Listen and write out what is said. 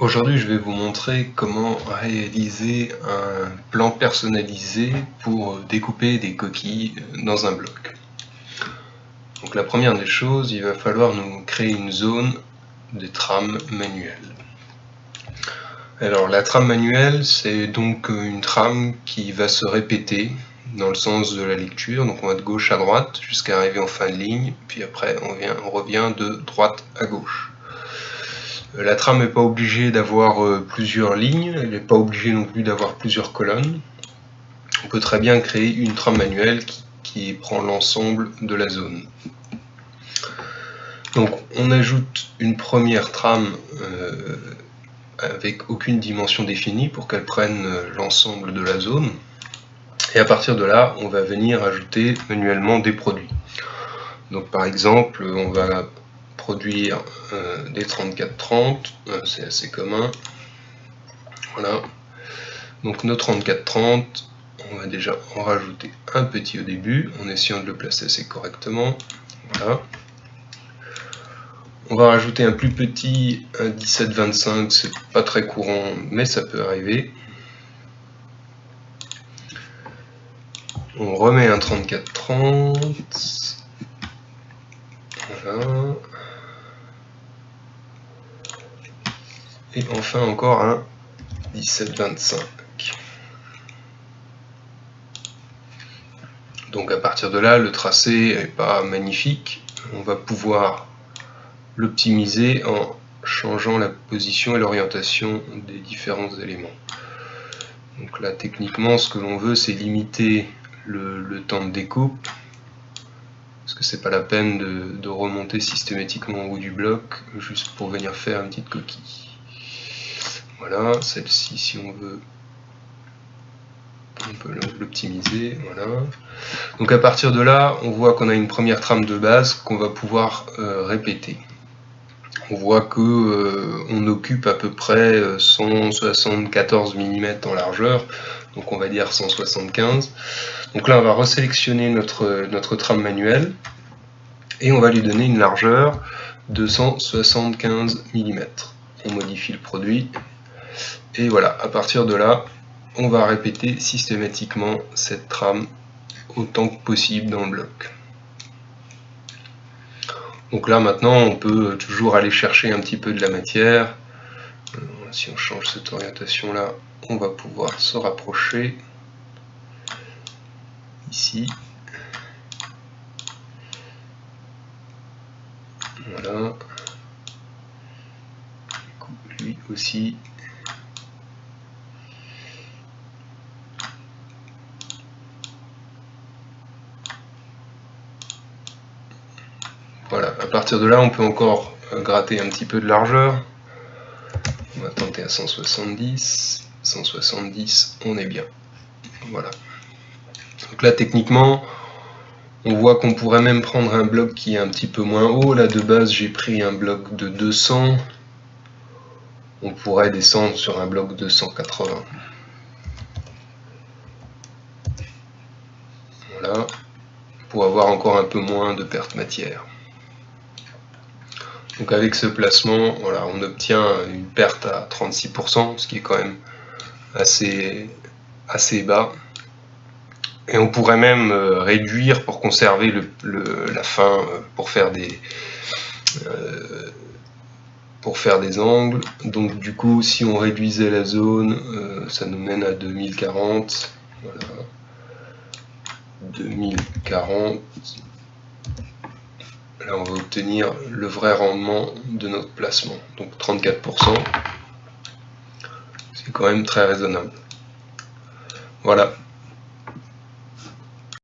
Aujourd'hui, je vais vous montrer comment réaliser un plan personnalisé pour découper des coquilles dans un bloc. Donc la première des choses, il va falloir nous créer une zone de trame manuelle. Alors la trame manuelle, c'est donc une trame qui va se répéter dans le sens de la lecture, donc on va de gauche à droite jusqu'à arriver en fin de ligne, puis après on revient de droite à gauche. La trame n'est pas obligée d'avoir plusieurs lignes, elle n'est pas obligée non plus d'avoir plusieurs colonnes. On peut très bien créer une trame manuelle qui prend l'ensemble de la zone. Donc on ajoute une première trame avec aucune dimension définie pour qu'elle prenne l'ensemble de la zone. Et à partir de là, on va venir ajouter manuellement des produits. Donc par exemple, on va produire des 34-30, c'est assez commun. Voilà. Donc nos 34-30, on va déjà en rajouter un petit au début, en essayant de le placer assez correctement. Voilà. On va rajouter un plus petit, un 17-25, c'est pas très courant, mais ça peut arriver. On remet un 34-30. Voilà. Et enfin encore un 17-25. Donc à partir de là, le tracé n'est pas magnifique. On va pouvoir l'optimiser en changeant la position et l'orientation des différents éléments. Donc là, techniquement, ce que l'on veut, c'est limiter le temps de découpe, parce que c'est pas la peine de remonter systématiquement en haut du bloc juste pour venir faire une petite coquille. Voilà, celle-ci, si on veut, on peut l'optimiser. Voilà. Donc à partir de là, on voit qu'on a une première trame de base qu'on va pouvoir répéter. On voit que on occupe à peu près 174 mm en largeur, donc on va dire 175. Donc là on va resélectionner notre trame manuelle et on va lui donner une largeur de 175 mm. On modifie le produit et voilà, à partir de là on va répéter systématiquement cette trame autant que possible dans le bloc. Donc là maintenant on peut toujours aller chercher un petit peu de la matière. Si on change cette orientation là, on va pouvoir se rapprocher ici. Voilà. Lui aussi. Voilà, à partir de là, on peut encore gratter un petit peu de largeur. On va tenter à 170. 170, on est bien. Voilà. Donc là, techniquement, on voit qu'on pourrait même prendre un bloc qui est un petit peu moins haut. Là, de base, j'ai pris un bloc de 200. On pourrait descendre sur un bloc de 180. Voilà, pour avoir encore un peu moins de perte matière. Donc avec ce placement, voilà, on obtient une perte à 36%, ce qui est quand même assez bas. Et on pourrait même réduire pour conserver la fin, pour faire des angles. Donc du coup, si on réduisait la zone, ça nous mène à 2040. Voilà. 2040. Là, on va obtenir le vrai rendement de notre placement. Donc 34%. C'est quand même très raisonnable. Voilà.